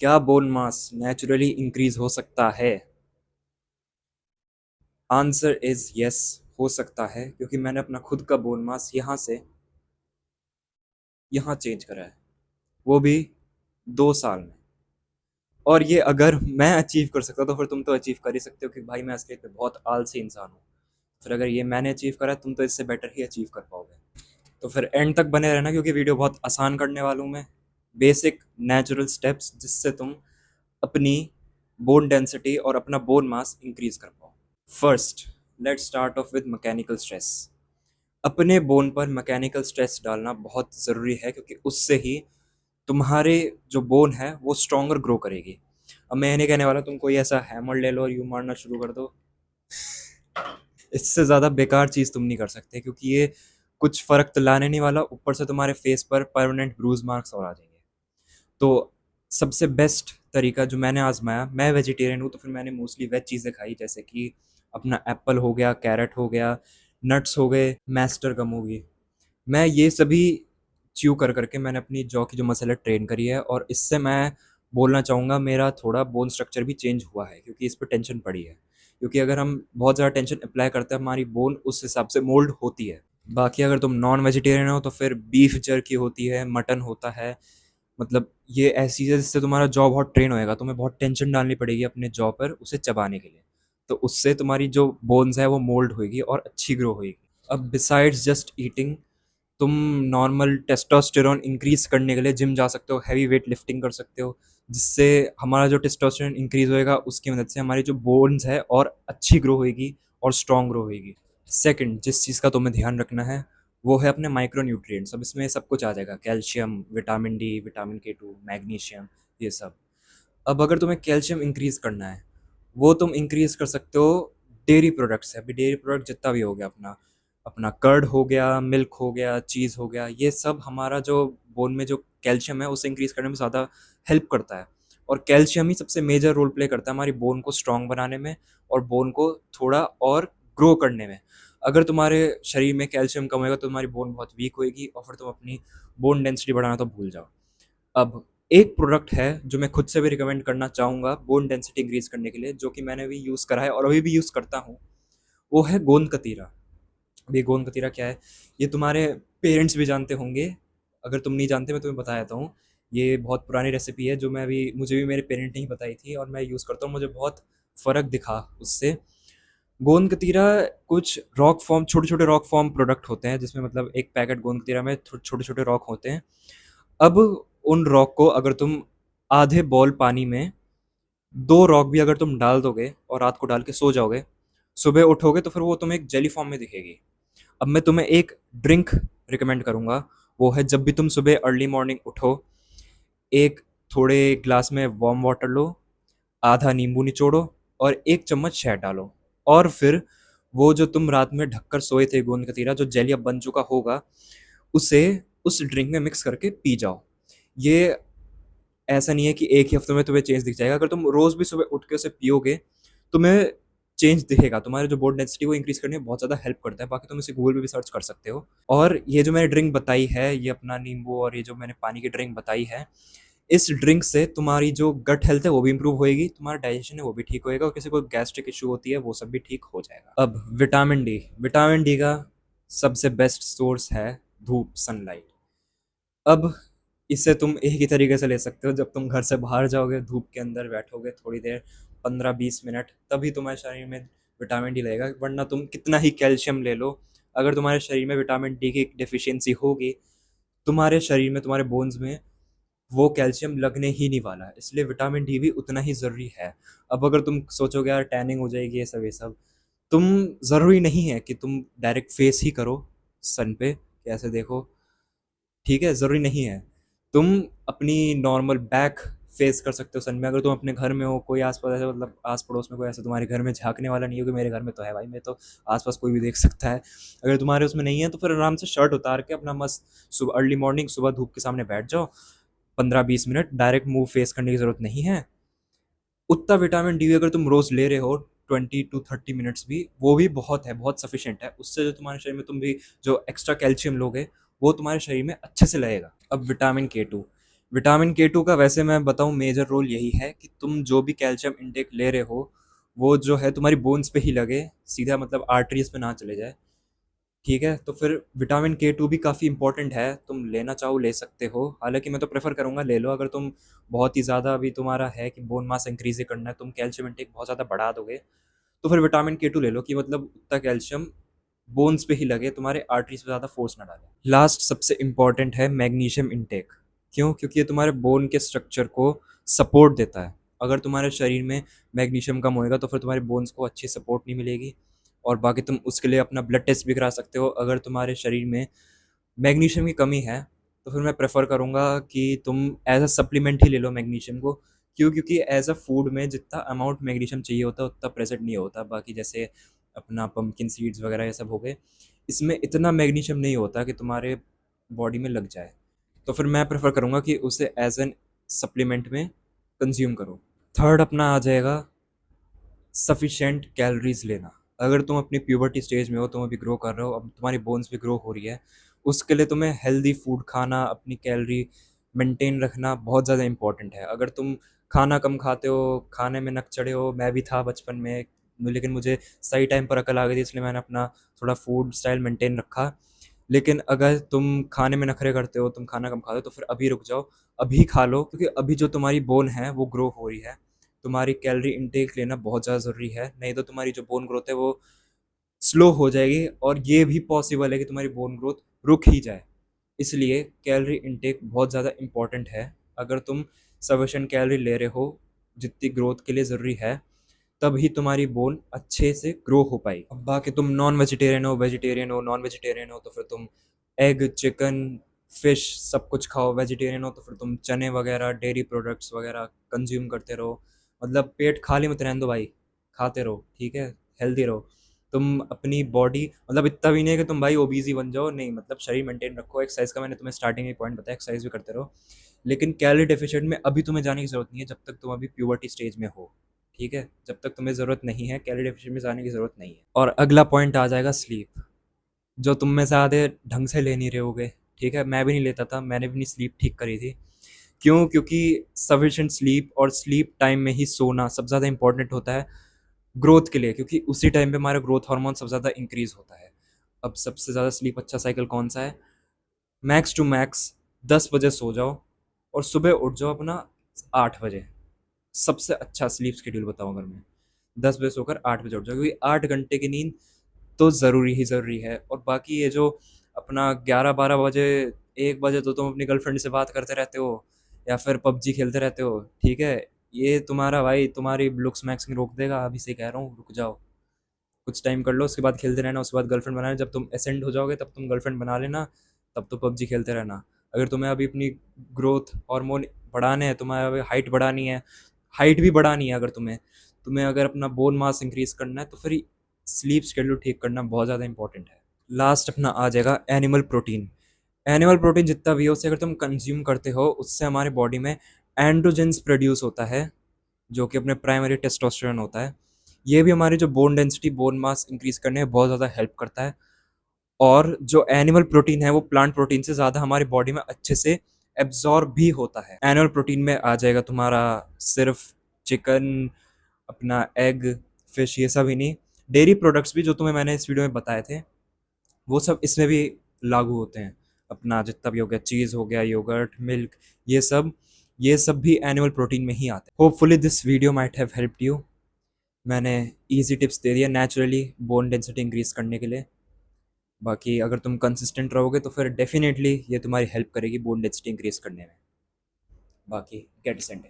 क्या bone mass naturally increase हो सकता है? Answer is yes. हो सकता है, क्योंकि मैंने अपना खुद का बोन मास यहाँ से यहाँ चेंज करा है, वो भी 2 साल में। और ये अगर मैं अचीव कर सकता तो फिर तुम तो अचीव कर ही सकते हो, क्योंकि भाई मैं असलियत में बहुत आलसी इंसान हूँ। फिर अगर ये मैंने अचीव करा, तुम तो इससे बेटर ही अचीव कर पाओगे। तो फिर एंड तक बने रहना, क्योंकि वीडियो बहुत आसान करने वाला हूँ मैं। बेसिक नेचुरल स्टेप्स जिससे तुम अपनी बोन डेंसिटी और अपना बोन मास इंक्रीज कर पाओ। First, let's start of with mechanical stress. अपने बोन पर मैकेनिकल स्ट्रेस डालना बहुत ज़रूरी है, क्योंकि उससे ही तुम्हारे जो बोन है वो स्ट्रॉन्गर ग्रो करेगी। अब मैं ये नहीं कहने वाला तुम कोई ऐसा हैमर ले लो और यूं मारना शुरू कर दो। इससे ज़्यादा बेकार चीज़ तुम नहीं कर सकते, क्योंकि ये कुछ फ़र्क तो लाने नहीं वाला, ऊपर से तुम्हारे फेस पर परमानेंट ब्रूज मार्क्स और आ जाएंगे। तो सबसे बेस्ट तरीका जो मैंने आजमाया, मैं वेजिटेरियन हूँ तो फिर मैंने मोस्टली वेज चीज़ें खाई, जैसे कि अपना एप्पल हो गया, कैरेट हो गया, नट्स हो गए, मैस्टर गम होगी। मैं ये सभी च्यू कर करके मैंने अपनी जॉ की जो मसल है ट्रेन करी है, और इससे मैं बोलना चाहूँगा मेरा थोड़ा बोन स्ट्रक्चर भी चेंज हुआ है, क्योंकि इस पर टेंशन पड़ी है। क्योंकि अगर हम बहुत ज़्यादा टेंशन अप्लाई करते हैं, हमारी बोन उस हिसाब से मोल्ड होती है। बाकी अगर तुम नॉन वेजिटेरियन हो तो फिर बीफ जर्की होती है, मटन होता है। मतलब ये ऐसी चीज़ है जिससे तुम्हारा जॉ बहुत ट्रेन होएगा, तुम्हें बहुत टेंशन डालनी पड़ेगी अपने जॉ पर उसे चबाने के लिए। तो उससे तुम्हारी जो बोन्स है वो मोल्ड होएगी और अच्छी ग्रो होएगी। अब बिसाइड्स जस्ट ईटिंग, तुम नॉर्मल टेस्टोस्टेरोन इंक्रीज करने के लिए जिम जा सकते हो, हैवी वेट लिफ्टिंग कर सकते हो, जिससे हमारा जो टेस्टोस्टेरोन इंक्रीज होएगा उसकी मदद से हमारी जो बोन्स है और अच्छी ग्रो होएगी और स्ट्रॉन्ग ग्रो होएगी। सेकंड, जिस चीज़ का तुम्हें ध्यान रखना है वो है अपने माइक्रो न्यूट्रिएंट्स। अब इसमें सब कुछ आ जाएगा, कैल्शियम, विटामिन डी, विटामिन के 2, मैग्नीशियम, ये सब। अब अगर तुम्हें कैल्शियम इंक्रीज करना है, वो तुम इंक्रीज कर सकते हो डेयरी प्रोडक्ट्स है। अभी डेयरी प्रोडक्ट जितना भी हो गया, अपना अपना कर्ड हो गया, मिल्क हो गया, चीज़ हो गया, ये सब हमारा जो बोन में जो कैल्शियम है उसे इंक्रीज करने में ज़्यादा हेल्प करता है। और कैल्शियम ही सबसे मेजर रोल प्ले करता है हमारी बोन को स्ट्रांग बनाने में और बोन को थोड़ा और ग्रो करने में। अगर तुम्हारे शरीर में कैल्शियम कम होगा तो तुम्हारी बोन बहुत वीक होएगी, और फिर तुम अपनी बोन डेंसिटी बढ़ाना तो भूल जाओ। अब एक प्रोडक्ट है जो मैं खुद से भी रिकमेंड करना चाहूँगा बोन डेंसिटी इंक्रीज करने के लिए, जो कि मैंने भी यूज़ करा है और अभी भी यूज़ करता हूँ। वो है गोंद कतीरा। अब ये गोंद कतीरा क्या है, ये तुम्हारे पेरेंट्स भी जानते होंगे। अगर तुम नहीं जानते मैं तुम्हें बता देता हूँ। ये बहुत पुरानी रेसिपी है जो मैं भी मुझे भी मेरे पेरेंट ने ही बताई थी, और मैं यूज़ करता हूँ, मुझे बहुत फ़र्क दिखा उससे। गोंद कतीरा कुछ रॉक फॉर्म, छोटे छोटे रॉक फॉर्म प्रोडक्ट होते हैं, जिसमें मतलब एक पैकेट गोंद कतीरा में छोटे छोटे रॉक होते हैं। अब उन रॉक को अगर तुम आधे बॉल पानी में 2 रॉक भी अगर तुम डाल दोगे और रात को डाल के सो जाओगे, सुबह उठोगे तो फिर वो तुम्हें एक जेली फॉर्म में दिखेगी। अब मैं तुम्हें एक ड्रिंक रिकमेंड करूंगा, वो है जब भी तुम सुबह अर्ली मॉर्निंग उठो, एक थोड़े ग्लास में वार्म वाटर लो, आधा नींबू निचोड़ो और 1 चम्मच शहद डालो, और फिर वो जो तुम रात में ढककर सोए थे गोंद कतीरा, जो जेली अब बन चुका होगा, उसे उस ड्रिंक में मिक्स करके पी जाओ। ये ऐसा नहीं है कि एक ही हफ्ते में तुम्हें चेंज दिख जाएगा। अगर तुम रोज भी सुबह उठ के उसे पियोगे, तुम्हें चेंज दिखेगा। तुम्हारे जो बोन डेंसिटी को इंक्रीज करने में बहुत ज़्यादा हेल्प करता है। बाकी तुम इसे गूगल पे भी सर्च कर सकते हो। और ये जो मैंने ड्रिंक बताई है, ये अपना नींबू और ये जो मैंने पानी की ड्रिंक बताई है, इस ड्रिंक से तुम्हारी जो गट हेल्थ है वो भी इंप्रूव होएगी, तुम्हारा डाइजेशन है वो भी ठीक होएगा, और किसी को गैस्ट्रिक इशू होती है वो सब भी ठीक हो जाएगा। अब विटामिन डी, विटामिन डी का सबसे बेस्ट सोर्स है धूप, सनलाइट। अब इसे तुम एक ही तरीके से ले सकते हो, जब तुम घर से बाहर जाओगे, धूप के अंदर बैठोगे थोड़ी देर, 15-20 मिनट, तभी तुम्हारे शरीर में विटामिन डी लगेगा। वरना तुम कितना ही कैल्शियम ले लो, अगर तुम्हारे शरीर में विटामिन डी की डिफिशियंसी होगी, तुम्हारे शरीर में, तुम्हारे बोन्स में वो कैल्शियम लगने ही नहीं वाला है। इसलिए विटामिन डी भी उतना ही ज़रूरी है। अब अगर तुम सोचोगे यार टैनिंग हो जाएगी, ये सब, तुम, ज़रूरी नहीं है कि तुम डायरेक्ट फेस ही करो सन पे, कैसे देखो, ठीक है, ज़रूरी नहीं है। तुम अपनी नॉर्मल बैक फेस कर सकते हो सन में। अगर तुम अपने घर में हो, कोई आस-पास ऐसे, मतलब आस-पड़ोस में कोई ऐसा तुम्हारे घर में झाँकने वाला नहीं हो, कि मेरे घर में तो है भाई, मैं तो आस-पास कोई भी देख सकता है। अगर तुम्हारे उसमें नहीं है तो फिर आराम से शर्ट उतार के अपना मस्त सुबह अर्ली मॉर्निंग सुबह धूप के सामने बैठ जाओ, 15-20 मिनट, डायरेक्ट मुँह फेस करने की ज़रूरत नहीं है। उतना विटामिन डी अगर तुम रोज़ ले रहे हो 20 to 30 मिनट्स भी, वो भी बहुत है, बहुत सफिशिएंट है। उससे जो तुम्हारे शरीर में तुम भी जो एक्स्ट्रा कैल्शियम लोगे, वो तुम्हारे शरीर में अच्छे से लगेगा। अब विटामिन के 2, विटामिन के 2 का वैसे मैं बताऊँ मेजर रोल यही है कि तुम जो भी कैल्शियम इंटेक ले रहे हो, वो जो है तुम्हारी बोन्स पे ही लगे, सीधा मतलब आर्टरीज़ पे ना चले जाए, ठीक है? तो फिर विटामिन के 2 भी काफ़ी इंपॉर्टेंट है, तुम लेना चाहो ले सकते हो। हालाँकि मैं तो प्रेफ़र करूँगा ले लो, अगर तुम बहुत ही ज़्यादा अभी तुम्हारा है कि बोन मास इंक्रीज़ ही करना है, तुम कैल्शियम इंटेक बहुत ज़्यादा बढ़ा दोगे, तो फिर विटामिन के 2 ले लो कि मतलब उतना कैल्शियम बोन्स पे ही लगे, तुम्हारे आर्टरीज़ पे ज़्यादा फ़ोर्स ना डाले। लास्ट सबसे इम्पोर्टेंट है मैग्नीशियम इंटेक। क्यों? क्योंकि ये तुम्हारे बोन के स्ट्रक्चर को सपोर्ट देता है। अगर तुम्हारे शरीर में मैग्नीशियम कम होएगा तो फिर तुम्हारे बोन्स को अच्छी सपोर्ट नहीं मिलेगी, और बाकी तुम उसके लिए अपना ब्लड टेस्ट भी करा सकते हो। अगर तुम्हारे शरीर में मैग्नीशियम की कमी है, तो फिर मैं प्रेफ़र करूँगा कि तुम एज़ अ सप्लीमेंट ही ले लो मैग्नीशियम को। क्यों? क्योंकि एज़ अ फूड में जितना अमाउंट मैग्नीशियम चाहिए होता है, उतना प्रेज़ेंट नहीं होता। बाकी जैसे अपना पम्पकिन सीड्स वगैरह ये सब हो गए, इसमें इतना मैग्नीशियम नहीं होता कि तुम्हारे बॉडी में लग जाए। तो फिर मैं प्रेफ़र करूँगा कि उसे एज़ एन सप्लीमेंट में कंज़्यूम करो। थर्ड अपना आ जाएगा सफिशिएंट कैलोरीज़ लेना। अगर तुम अपनी प्यूबर्टी स्टेज में हो, तुम अभी ग्रो कर रहे हो, अब तुम्हारी बोन्स भी ग्रो हो रही है, उसके लिए तुम्हें हेल्दी फूड खाना, अपनी कैलोरी मेंटेन रखना बहुत ज़्यादा इंपॉर्टेंट है। अगर तुम खाना कम खाते हो, खाने में नक चढ़े हो, मैं भी था बचपन में, लेकिन मुझे सही टाइम पर अकल आ गई थी, इसलिए मैंने अपना थोड़ा फूड स्टाइल मेंटेन रखा। लेकिन अगर तुम खाने में नखरे करते हो, तुम खाना कम खाते हो, तो फिर अभी रुक जाओ, अभी खा लो, क्योंकि अभी जो तुम्हारी बोन है वो ग्रो हो रही है। तुम्हारी कैलोरी इनटेक लेना बहुत ज़्यादा ज़रूरी है, नहीं तो तुम्हारी जो बोन ग्रोथ है वो स्लो हो जाएगी, और ये भी पॉसिबल है कि तुम्हारी बोन ग्रोथ रुक ही जाए। इसलिए कैलोरी इनटेक बहुत ज़्यादा इम्पॉर्टेंट है। अगर तुम सफिशिएंट कैलोरी ले रहे हो जितनी ग्रोथ के लिए ज़रूरी है, तब ही तुम्हारी बोन अच्छे से ग्रो हो पाई। अब बाकी तुम नॉन वेजिटेरियन हो, वेजिटेरियन हो, नॉन वेजिटेरियन हो, तो फिर तुम एग, चिकन, फिश सब कुछ खाओ। वेजिटेरियन हो तो फिर तुम चने वगैरह, डेयरी प्रोडक्ट्स वगैरह कंज्यूम करते रहो। मतलब पेट खाली मत रहने दो भाई, खाते रहो, ठीक है? हेल्दी रहो। तुम अपनी बॉडी मतलब इतना भी नहीं है कि तुम भाई ओबीज़ ही बन जाओ, नहीं, मतलब शरीर मेंटेन रखो। एक्सरसाइज का मैंने तुम्हें स्टार्टिंग में पॉइंट बताया, एक्सरसाइज भी करते रहो। लेकिन कैलोरी डेफिशिएंट में अभी तुम्हें जाने की ज़रूरत नहीं है, जब तक तुम अभी प्यूबर्टी स्टेज में हो, ठीक है? जब तक तुम्हें ज़रूरत नहीं है, कैलोरी डेफिशिएंट में जाने की ज़रूरत नहीं है। और अगला पॉइंट आ जाएगा स्लीप, जो तुम में से आधे ढंग से ले नहीं रहे होगे, ठीक है? मैं भी नहीं लेता था, मैंने भी अपनी स्लीप ठीक करी थी। क्यों? क्योंकि सफिशिएंट स्लीप और स्लीप टाइम में ही सोना सबसे ज़्यादा इंपॉर्टेंट होता है ग्रोथ के लिए, क्योंकि उसी टाइम पे हमारा ग्रोथ हार्मोन सबसे ज़्यादा इंक्रीज़ होता है। अब सबसे ज़्यादा स्लीप अच्छा साइकिल कौन-सा है? मैक्स टू मैक्स 10 बजे सो जाओ और सुबह उठ जाओ अपना 8 बजे। सबसे अच्छा स्लीप शेड्यूल बताऊँ अगर मैं, 10 बजे सोकर 8 बजे उठ जाओ, क्योंकि 8 घंटे की नींद तो ज़रूरी ही ज़रूरी है। और बाकी ये जो अपना 11-12 बजे, 1 बजे तो तुम अपनी गर्लफ्रेंड से बात करते रहते हो या फिर पबजी खेलते रहते हो, ठीक है? ये तुम्हारा भाई तुम्हारी लुक्स मैक्सिंग रोक देगा, अभी से कह रहा हूँ, रुक जाओ। कुछ टाइम कर लो, उसके बाद खेलते रहना, उसके बाद गर्लफ्रेंड बनाना। जब तुम एसेंड हो जाओगे तब तुम गर्लफ्रेंड बना लेना, तब तो पबजी खेलते रहना। अगर तुम्हें अभी अपनी ग्रोथ हार्मोन बढ़ाने हैं, तुम्हें अभी हाइट बढ़ानी है, हाइट भी बढ़ानी है, अगर तुम्हें तुम्हें अगर अपना बोन मास इंक्रीज करना है, तो फिर स्लीप शेड्यूल ठीक करना बहुत ज़्यादा इंपॉर्टेंट है। लास्ट अपना आ जाएगा एनिमल प्रोटीन। एनिमल प्रोटीन जितना भी हो, उसे अगर तुम कंज्यूम करते हो, उससे हमारे बॉडी में एंड्रोजेंस प्रोड्यूस होता है, जो कि अपने प्राइमरी टेस्टोस्टेरोन होता है। ये भी हमारी जो bone density, bone mass increase करने में बहुत ज़्यादा हेल्प करता है। और जो एनिमल प्रोटीन है वो प्लांट प्रोटीन से ज़्यादा हमारी बॉडी में अच्छे से एब्जॉर्ब भी होता है। एनिमल प्रोटीन में आ जाएगा तुम्हारा सिर्फ चिकन, अपना एग, फिश, ये सब ही नहीं, डेयरी प्रोडक्ट्स भी जो तुम्हें मैंने इस वीडियो में बताए थे, वो सब इसमें भी लागू होते हैं। अपना जितना भी हो गया, चीज़ हो गया, योगर्ट, मिल्क, ये सब ये सब भी एनिमल प्रोटीन में ही आते हैं। Hopefully this video might have helped you. मैंने ईजी टिप्स दे दिया नेचुरली बोन डेंसिटी इंक्रीज करने के लिए। बाकी अगर तुम कंसिस्टेंट रहोगे तो फिर डेफिनेटली ये तुम्हारी हेल्प करेगी बोन डेंसिटी इंक्रीज करने में। बाकी गेट सेंड।